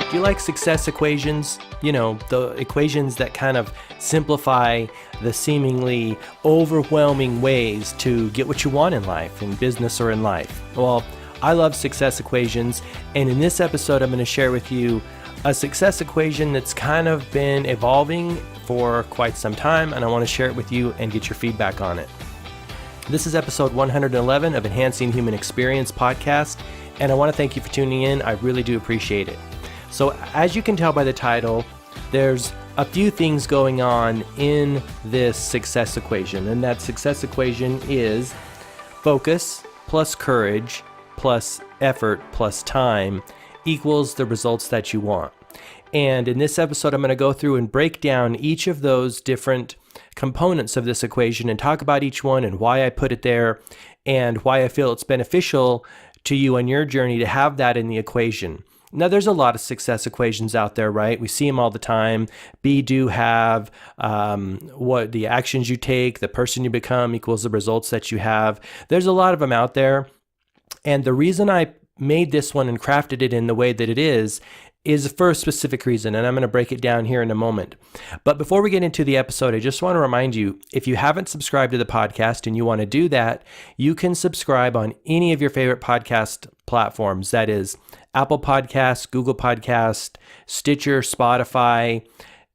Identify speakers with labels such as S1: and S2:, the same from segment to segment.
S1: Do you like success equations? You know, the equations that kind of simplify the seemingly overwhelming ways to get what you want in life, in business or in life. Well, I love success equations, and in this episode, I'm going to share with you a success equation that's kind of been evolving for quite some time, and I want to share it with you and get your feedback on it. This is episode 111 of Enhancing Human Experience podcast, and I want to thank you for tuning in. I really do appreciate it. So as you can tell by the title, there's a few things going on in this success equation, and that success equation is focus plus courage plus effort plus time equals the results that you want. And in this episode, I'm going to go through and break down each of those different components of this equation and talk about each one and why I put it there and why I feel it's beneficial to you on your journey to have that in the equation. Now, there's a lot of success equations out there, right? We see them all the time. Be, do, have, what the actions you take, the person you become equals the results that you have. There's a lot of them out there. And the reason I made this one and crafted it in the way that it is for a specific reason, and I'm going to break it down here in a moment. But before we get into the episode, I just want to remind you, if you haven't subscribed to the podcast and you want to do that, you can subscribe on any of your favorite podcast platforms. That is Apple Podcasts, Google Podcasts, Stitcher, Spotify,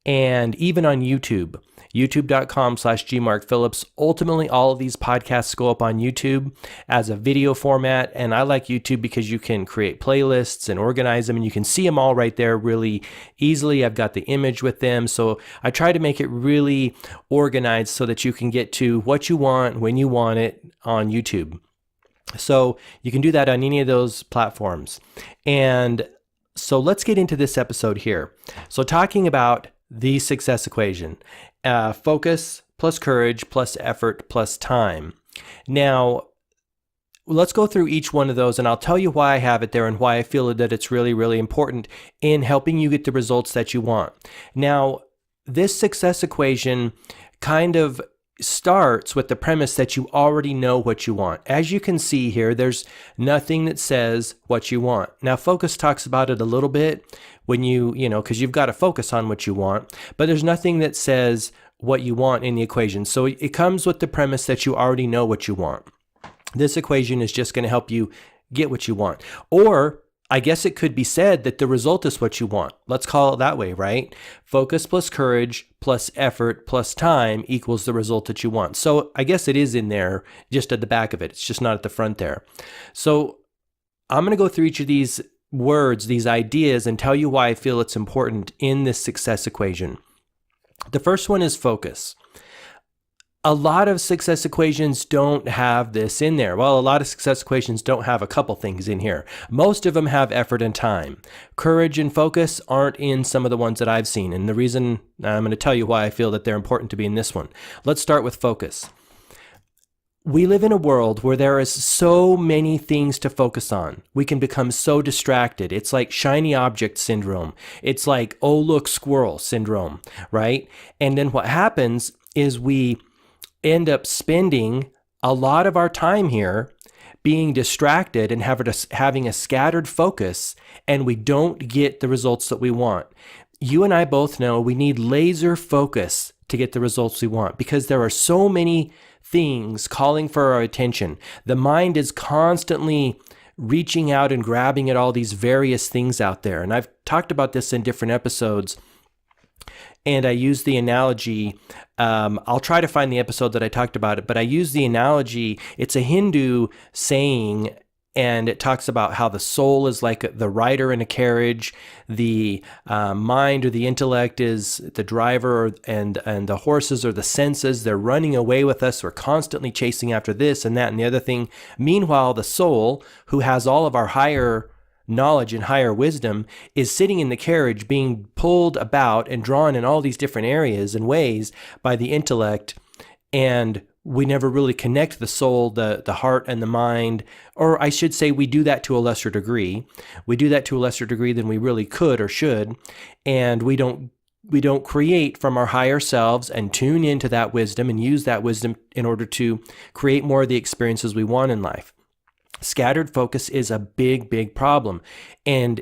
S1: and even on YouTube. YouTube.com/GMarkPhillips. Ultimately, all of these podcasts go up on YouTube as a video format, and I like YouTube because you can create playlists and organize them, and you can see them all right there really easily. I've got the image with them, so I try to make it really organized so that you can get to what you want when you want it on YouTube. So you can do that on any of those platforms. And so let's get into this episode here. So talking about the success equation, focus plus courage plus effort plus time. Now, let's go through each one of those and I'll tell you why I have it there and why I feel that it's really, really important in helping you get the results that you want. Now, this success equation kind of starts with the premise that you already know what you want. As you can see here, there's nothing that says what you want. Now, focus talks about it a little bit when because you've got to focus on what you want, but there's nothing that says what you want in the equation. So it comes with the premise that you already know what you want. This equation is just going to help you get what you want. Or I guess it could be said that the result is what you want. Let's call it that way, right? Focus plus courage plus effort plus time equals the result that you want. So I guess it is in there just at the back of it. It's just not at the front there. So I'm going to go through each of these words, these ideas, and tell you why I feel it's important in this success equation. The first one is focus. A lot of success equations don't have this in there. Well, a lot of success equations don't have a couple things in here. Most of them have effort and time. Courage and focus aren't in some of the ones that I've seen. And the reason I'm going to tell you why I feel that they're important to be in this one. Let's start with focus. We live in a world where there is so many things to focus on. We can become so distracted. It's like shiny object syndrome. It's like, oh, look, squirrel syndrome, right? And then what happens is we end up spending a lot of our time here being distracted and having a scattered focus, and we don't get the results that we want. You and I both know we need laser focus to get the results we want because there are so many things calling for our attention. The mind is constantly reaching out and grabbing at all these various things out there. And I've talked about this in different episodes. And I use the analogy, I'll try to find the episode that I talked about it, but I use the analogy, it's a Hindu saying, and it talks about how the soul is like the rider in a carriage, the mind or the intellect is the driver, and the horses are the senses. They're running away with us. We're constantly chasing after this and that and the other thing. Meanwhile, the soul, who has all of our higher knowledge and higher wisdom, is sitting in the carriage being pulled about and drawn in all these different areas and ways by the intellect, and we never really connect the soul, the heart and the mind, or I should say we do that to a lesser degree. We do that to a lesser degree than we really could or should, and we don't create from our higher selves and tune into that wisdom and use that wisdom in order to create more of the experiences we want in life. Scattered focus is a big, big problem. And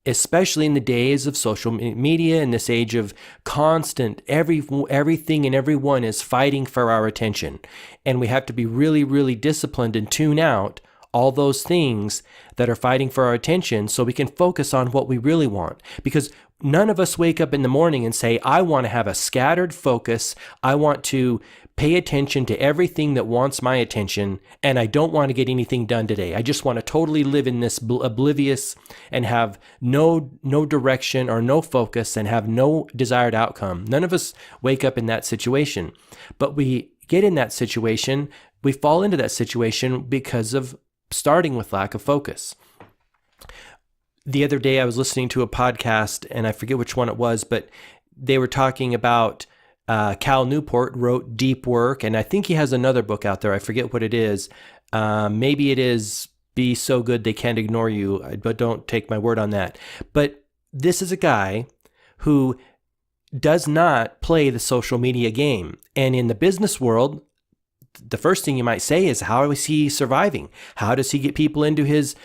S1: especially in the days of social media, in this age of constant, everything and everyone is fighting for our attention. And we have to be really, really disciplined and tune out all those things that are fighting for our attention so we can focus on what we really want. Because none of us wake up in the morning and say, I want to have a scattered focus. I want to pay attention to everything that wants my attention, and I don't want to get anything done today. I just want to totally live in this oblivious and have no direction or no focus and have no desired outcome. None of us wake up in that situation, but we get in that situation, we fall into that situation because of starting with lack of focus. The other day I was listening to a podcast, and I forget which one it was, but they were talking about Cal Newport wrote Deep Work, and I think he has another book out there. I forget what it is. Maybe it is Be So Good They Can't Ignore You, but don't take my word on that. But this is a guy who does not play the social media game. And in the business world, the first thing you might say is, how is he surviving? How does he get people into his,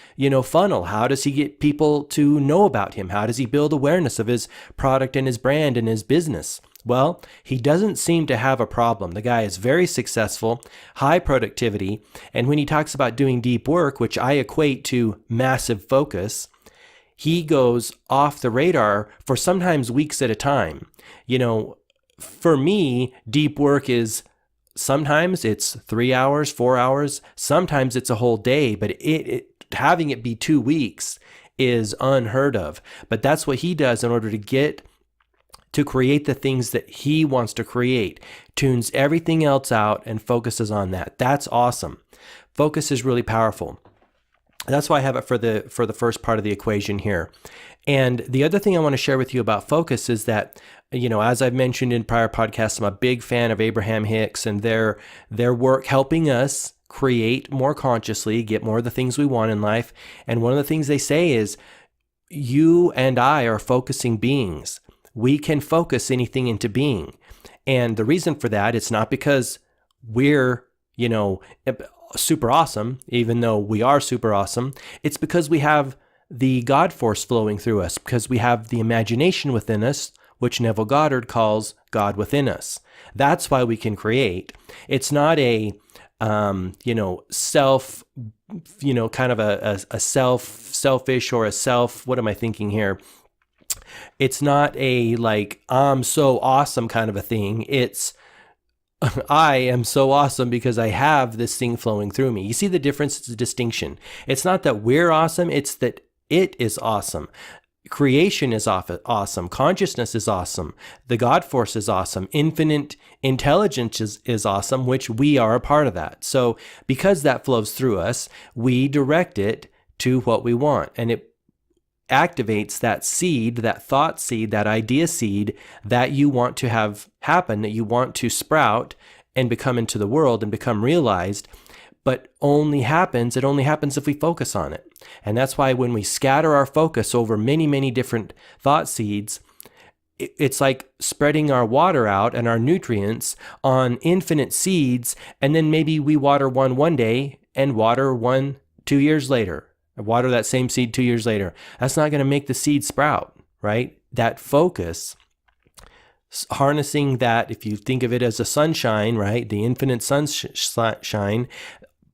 S1: funnel? How does he get people to know about him? How does he build awareness of his product and his brand and his business? Well, he doesn't seem to have a problem. The guy is very successful, high productivity, and when he talks about doing deep work, which I equate to massive focus, he goes off the radar for sometimes weeks at a time. For me, deep work is sometimes it's 3 hours, 4 hours, sometimes it's a whole day, but having it be 2 weeks is unheard of. But that's what he does in order to create the things that he wants to create, tunes everything else out and focuses on that. That's awesome. Focus is really powerful. That's why I have it for the first part of the equation here. And the other thing I want to share with you about focus is that, as I've mentioned in prior podcasts, I'm a big fan of Abraham Hicks and their work helping us create more consciously, get more of the things we want in life. And one of the things they say is, you and I are focusing beings. We can focus anything into being. And the reason for that, it's not because we're, super awesome, even though we are super awesome. It's because we have the God force flowing through us, because we have the imagination within us, which Neville Goddard calls God within us. That's why we can create. It's not a, self, kind of a selfish or a self, what am I thinking here? It's not a I'm so awesome kind of a thing. It's I am so awesome because I have this thing flowing through me. You see the difference? It's a distinction. It's not that we're awesome. It's that it is awesome. Creation is awesome. Consciousness is awesome. The God force is awesome. Infinite intelligence is awesome, which we are a part of that. So because that flows through us, we direct it to what we want. And it activates that seed, that thought seed, that idea seed that you want to have happen, that you want to sprout and become into the world and become realized, but it only happens if we focus on it. And that's why when we scatter our focus over many, many different thought seeds, it's like spreading our water out and our nutrients on infinite seeds, and then maybe we water one day and water one 2 years later. Water that same seed 2 years later. That's not going to make the seed sprout, right? That focus, harnessing that, if you think of it as a sunshine, right? The infinite sunshine,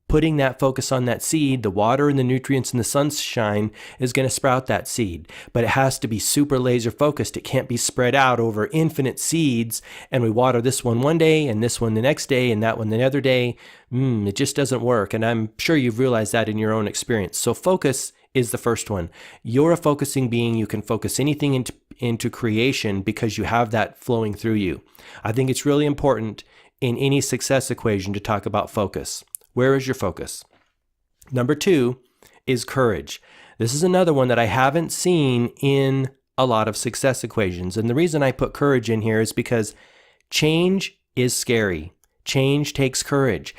S1: putting that focus on that seed, the water and the nutrients and the sunshine is going to sprout that seed. But it has to be super laser focused. It can't be spread out over infinite seeds and we water this one day and this one the next day and that one the other day. It just doesn't work. And I'm sure you've realized that in your own experience. So focus is the first one. You're a focusing being. You can focus anything into creation because you have that flowing through you. I think it's really important in any success equation to talk about focus. Where is your focus? Number 2 is courage. This is another one that I haven't seen in a lot of success equations. And the reason I put courage in here is because change is scary. Change takes courage.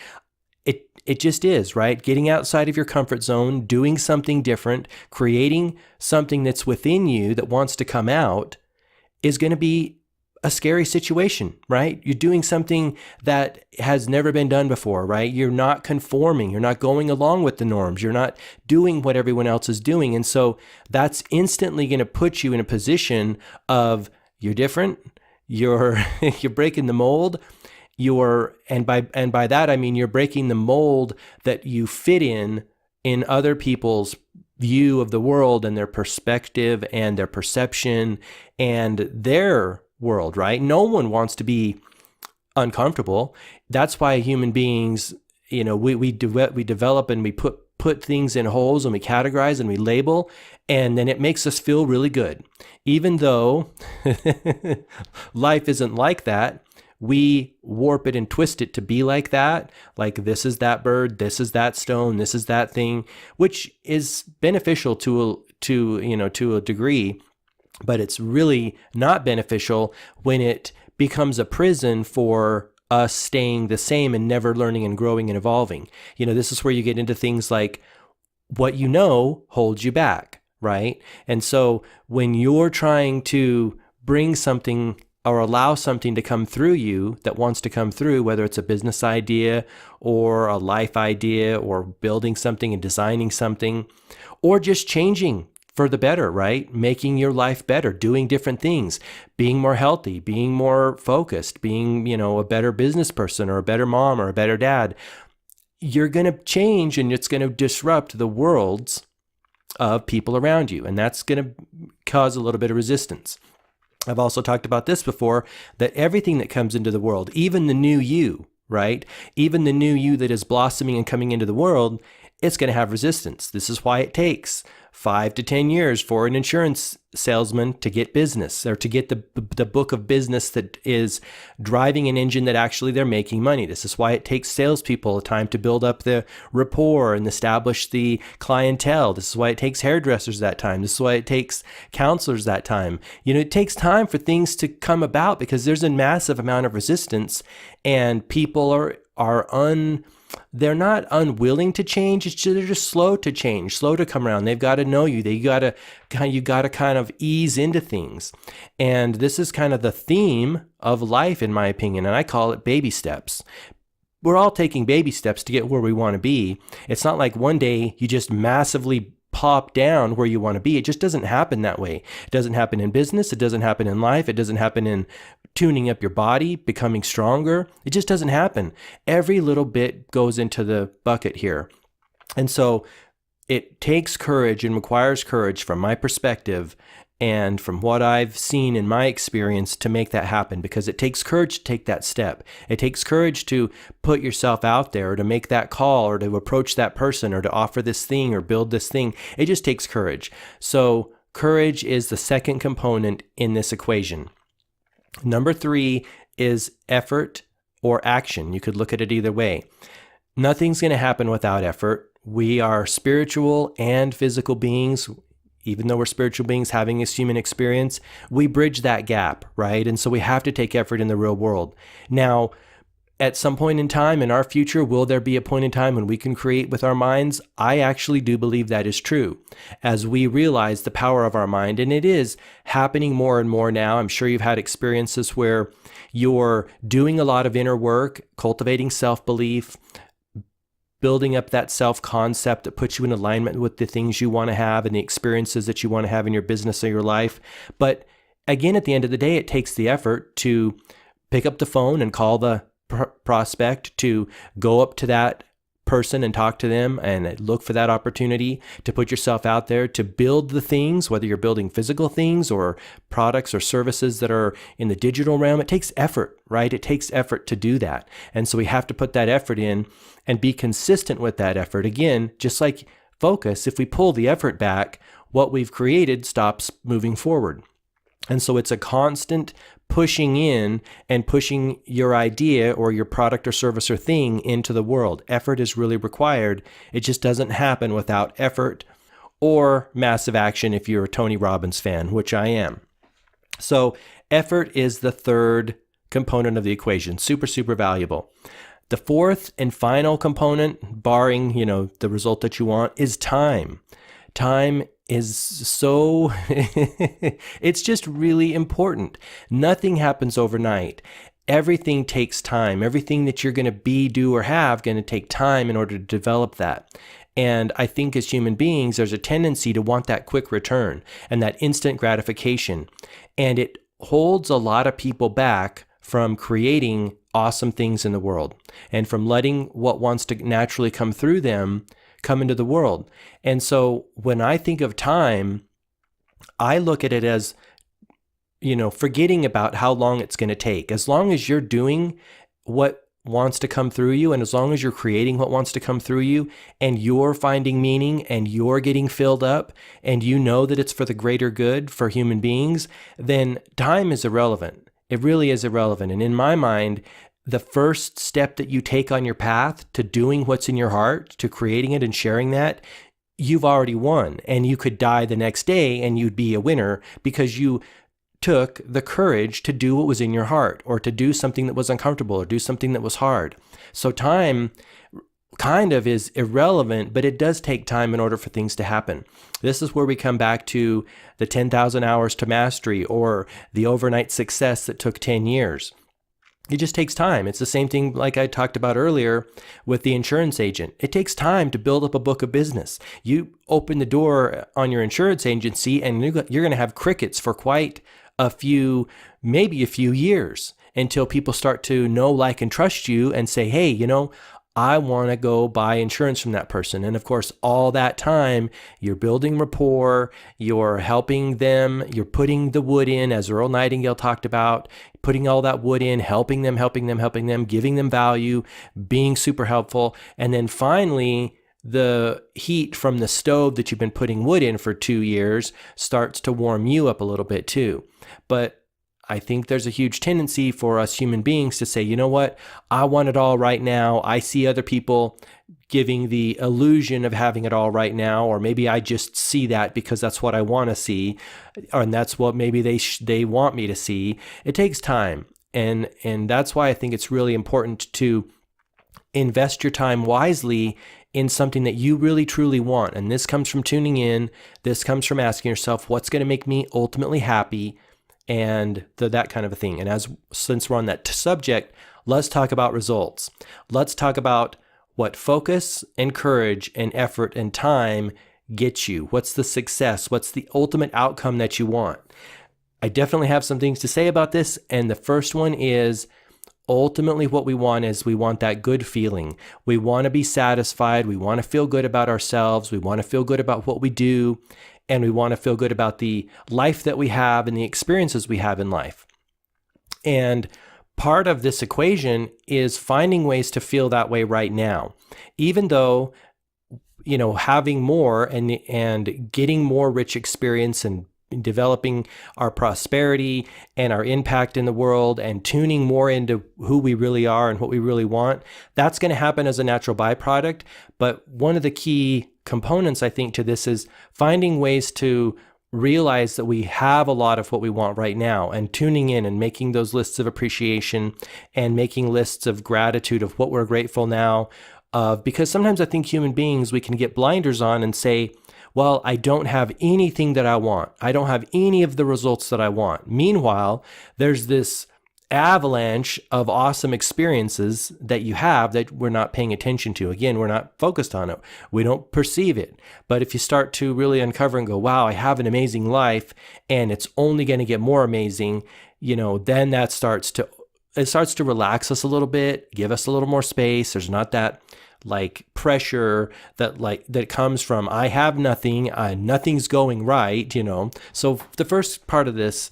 S1: It just is, right? Getting outside of your comfort zone, doing something different, creating something that's within you that wants to come out is going to be a scary situation, right? You're doing something that has never been done before, right? You're not conforming. You're not going along with the norms. You're not doing what everyone else is doing. And so that's instantly going to put you in a position of you're different. You're you're breaking the mold. And by that I mean you're breaking the mold that you fit in other people's view of the world and their perspective and their perception and their world, right? No one wants to be uncomfortable. That's why human beings, we develop and we put things in holes and we categorize and we label, and then it makes us feel really good. Even though life isn't like that, we warp it and twist it to be like that. Like, this is that bird, this is that stone, this is that thing, which is beneficial to a degree. But it's really not beneficial when it becomes a prison for us staying the same and never learning and growing and evolving. This is where you get into things like what holds you back, right? And so when you're trying to bring something or allow something to come through you that wants to come through, whether it's a business idea or a life idea or building something and designing something, or just changing for the better, right? Making your life better, doing different things, being more healthy, being more focused, being, a better business person or a better mom or a better dad. You're going to change and it's going to disrupt the worlds of people around you. And that's going to cause a little bit of resistance. I've also talked about this before, that everything that comes into the world, even the new you, right? Even the new you that is blossoming and coming into the world, it's going to have resistance. This is why it takes 5 to 10 years for an insurance salesman to get business, or to get the book of business that is driving an engine that actually they're making money. This is why it takes salespeople time to build up the rapport and establish the clientele. This is why it takes hairdressers that time. This is why it takes counselors that time. It takes time for things to come about because there's a massive amount of resistance, and people they're not unwilling to change. They're just slow to change, slow to come around. They've got to know you. You got to kind of ease into things. And this is kind of the theme of life, in my opinion. And I call it baby steps. We're all taking baby steps to get where we want to be. It's not like one day you just massively pop down where you want to be. It just doesn't happen that way. It doesn't happen in business. It doesn't happen in life. It doesn't happen in tuning up your body, becoming stronger. It just doesn't happen. Every little bit goes into the bucket here. And so it takes courage and requires courage, from my perspective and from what I've seen in my experience, to make that happen, because it takes courage to take that step. It takes courage to put yourself out there, or to make that call, or to approach that person, or to offer this thing or build this thing. It just takes courage. So courage is the second component in this equation. Number 3 is effort or action. You could look at it either way. Nothing's going to happen without effort. We are spiritual and physical beings. Even though we're spiritual beings having this human experience, we bridge that gap, right? And so we have to take effort in the real world. Now, at some point in time in our future, will there be a point in time when we can create with our minds? I actually do believe that is true, as we realize the power of our mind. And it is happening more and more now. I'm sure you've had experiences where you're doing a lot of inner work, cultivating self-belief, building up that self-concept that puts you in alignment with the things you want to have and the experiences that you want to have in your business or your life. But again, at the end of the day, it takes the effort to pick up the phone and call the prospect, to go up to that person and talk to them and look for that opportunity, to put yourself out there, to build the things, whether you're building physical things or products or services that are in the digital realm. It takes effort, right? It takes effort to do that. And so we have to put that effort in and be consistent with that effort. Again, just like focus, if we pull the effort back, what we've created stops moving forward. And so it's a constant pushing in and pushing your idea or your product or service or thing into the world. Effort is really required. It just doesn't happen without effort or massive action if you're a Tony Robbins fan, which I am. So effort is the third component of the equation. Super, super valuable. The fourth and final component, barring, the result that you want, is time. Time is so, it's just really important. Nothing happens overnight. Everything takes time. Everything that you're going to be, do, or have going to take time in order to develop that. And I think as human beings, there's a tendency to want that quick return and that instant gratification. And it holds a lot of people back from creating awesome things in the world and from letting what wants to naturally come through them come into the world. And so when I think of time, I look at it as, forgetting about how long it's going to take. As long as you're doing what wants to come through you, and as long as you're creating what wants to come through you, and you're finding meaning, and you're getting filled up, and you know that it's for the greater good for human beings, then time is irrelevant. It really is irrelevant. And in my mind, the first step that you take on your path to doing what's in your heart, to creating it and sharing that, you've already won. And you could die the next day and you'd be a winner because you took the courage to do what was in your heart, or to do something that was uncomfortable, or do something that was hard. So time kind of is irrelevant, but it does take time in order for things to happen. This is where we come back to the 10,000 hours to mastery, or the overnight success that took 10 years. It just takes time. It's the same thing like I talked about earlier with the insurance agent. It takes time to build up a book of business. You open the door on your insurance agency and you're going to have crickets for quite maybe a few years, until people start to know, like, and trust you and say, hey, I want to go buy insurance from that person. And of course, all that time, you're building rapport, you're helping them, you're putting the wood in, as Earl Nightingale talked about, putting all that wood in, helping them, giving them value, being super helpful. And then finally, the heat from the stove that you've been putting wood in for 2 years starts to warm you up a little bit too. But I think there's a huge tendency for us human beings to say, you know what, I want it all right now. I see other people giving the illusion of having it all right now, or maybe I just see that because that's what I want to see, and that's what maybe they want me to see. It takes time, and that's why I think it's really important to invest your time wisely in something that you really truly want. And this comes from tuning in. This comes from asking yourself, what's going to make me ultimately happy, and that kind of a thing. And since we're on that subject, let's talk about results. Let's talk about what focus and courage and effort and time get you. What's the success? What's the ultimate outcome that you want? I definitely have some things to say about this. And the first one is, ultimately what we want is we want that good feeling. We want to be satisfied. We want to feel good about ourselves. We want to feel good about what we do. And we want to feel good about the life that we have and the experiences we have in life. And part of this equation is finding ways to feel that way right now. Even though, having more and getting more rich experience and developing our prosperity and our impact in the world and tuning more into who we really are and what we really want, that's going to happen as a natural byproduct. But one of the key components, I think, to this is finding ways to realize that we have a lot of what we want right now, and tuning in and making those lists of appreciation and making lists of gratitude of what we're grateful now of. Because sometimes I think human beings, we can get blinders on and say, well, I don't have anything that I want. I don't have any of the results that I want. Meanwhile, there's this avalanche of awesome experiences that you have that we're not paying attention to. Again, we're not focused on it. We don't perceive it. But if you start to really uncover and go, wow, I have an amazing life and it's only going to get more amazing, then that starts to relax us a little bit, give us a little more space. There's not that pressure that comes from, I have nothing, nothing's going right, So the first part of this,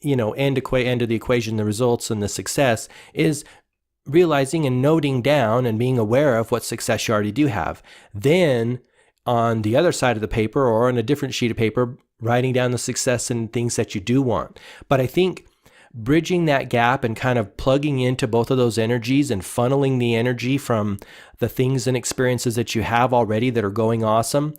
S1: end of the equation, the results and the success, is realizing and noting down and being aware of what success you already do have. Then on the other side of the paper, or on a different sheet of paper, writing down the success and things that you do want. But I think bridging that gap and kind of plugging into both of those energies and funneling the energy from the things and experiences that you have already that are going awesome,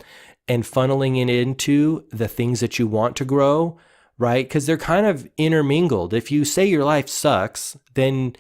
S1: and funneling it into the things that you want to grow, right? Because they're kind of intermingled. If you say your life sucks, then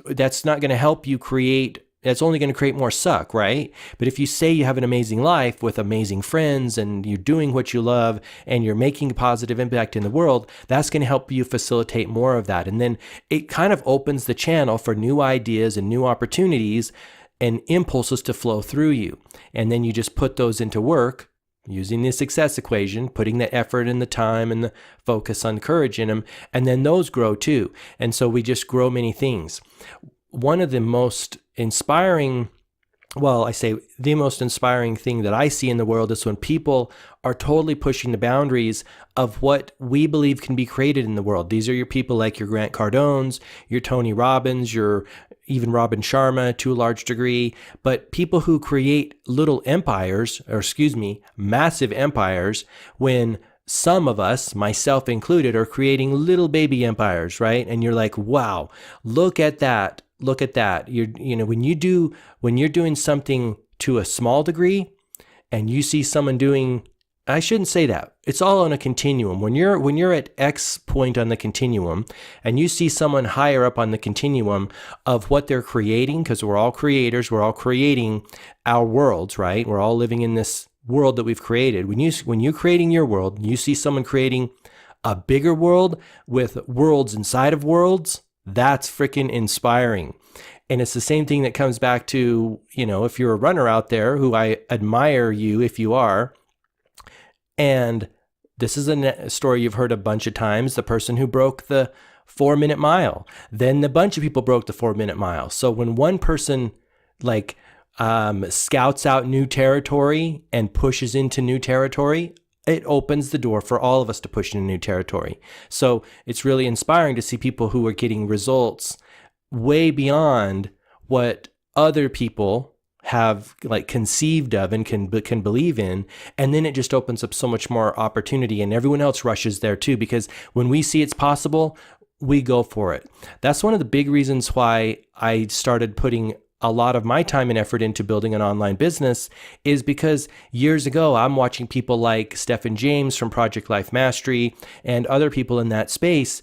S1: that's not going to help you create it's only going to create more suck, right? But if you say you have an amazing life with amazing friends and you're doing what you love and you're making a positive impact in the world, that's going to help you facilitate more of that. And then it kind of opens the channel for new ideas and new opportunities and impulses to flow through you. And then you just put those into work using the success equation, putting the effort and the time and the focus on courage in them, and then those grow too. And so we just grow many things. One of the most inspiring, the most inspiring thing that I see in the world is when people are totally pushing the boundaries of what we believe can be created in the world. These are your people like your Grant Cardones, your Tony Robbins, your even Robin Sharma to a large degree, but people who create little empires, massive empires, when some of us, myself included, are creating little baby empires, right? And you're like, wow, look at that. Look at that. When you're doing something to a small degree and you see someone doing, I shouldn't say that. It's all on a continuum. When you're at X point on the continuum and you see someone higher up on the continuum of what they're creating, because we're all creators, we're all creating our worlds, right? We're all living in this world that we've created. When you're creating your world, you see someone creating a bigger world with worlds inside of worlds, that's freaking inspiring. And it's the same thing that comes back to, if you're a runner out there, who I admire you if you are, and this is a story you've heard a bunch of times, the person who broke the 4-minute mile, then a bunch of people broke the 4-minute mile. So when one person scouts out new territory and pushes into new territory, it opens the door for all of us to push into new territory. So it's really inspiring to see people who are getting results way beyond what other people have conceived of and can believe in. And then it just opens up so much more opportunity, and everyone else rushes there too, because when we see it's possible, we go for it. That's one of the big reasons why I started putting a lot of my time and effort into building an online business, is because years ago, I'm watching people like Stephen James from Project Life Mastery and other people in that space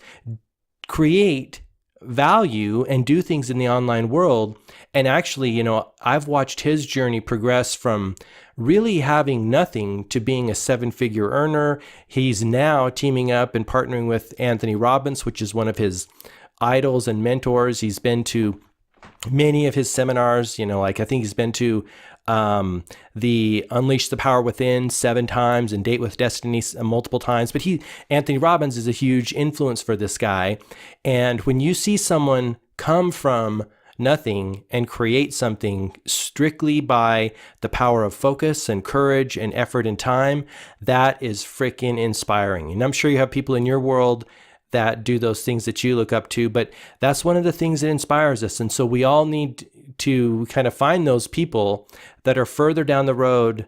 S1: create value and do things in the online world. And actually, I've watched his journey progress from really having nothing to being a 7-figure earner. He's now teaming up and partnering with Anthony Robbins, which is one of his idols and mentors. He's been to many of his seminars, I think he's been to the Unleash the Power Within 7 times and Date with Destiny multiple times. But Anthony Robbins is a huge influence for this guy. And when you see someone come from nothing and create something strictly by the power of focus and courage and effort and time, that is freaking inspiring. And I'm sure you have people in your world that do those things that you look up to, but that's one of the things that inspires us. And so we all need to kind of find those people that are further down the road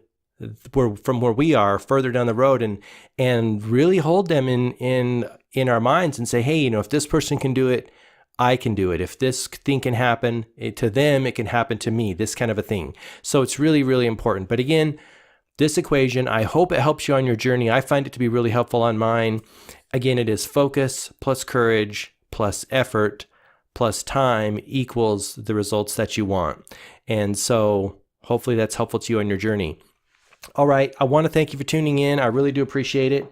S1: from where we are, further down the road, and really hold them in our minds and say, hey, if this person can do it, I can do it. If this thing can happen to them, it can happen to me, this kind of a thing. So it's really, really important. But again, this equation, I hope it helps you on your journey. I find it to be really helpful on mine. Again, it is focus plus courage plus effort plus time equals the results that you want. And so hopefully that's helpful to you on your journey. All right. I want to thank you for tuning in. I really do appreciate it.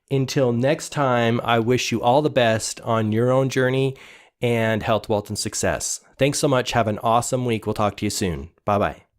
S1: Until next time, I wish you all the best on your own journey and health, wealth, and success. Thanks so much. Have an awesome week. We'll talk to you soon. Bye-bye.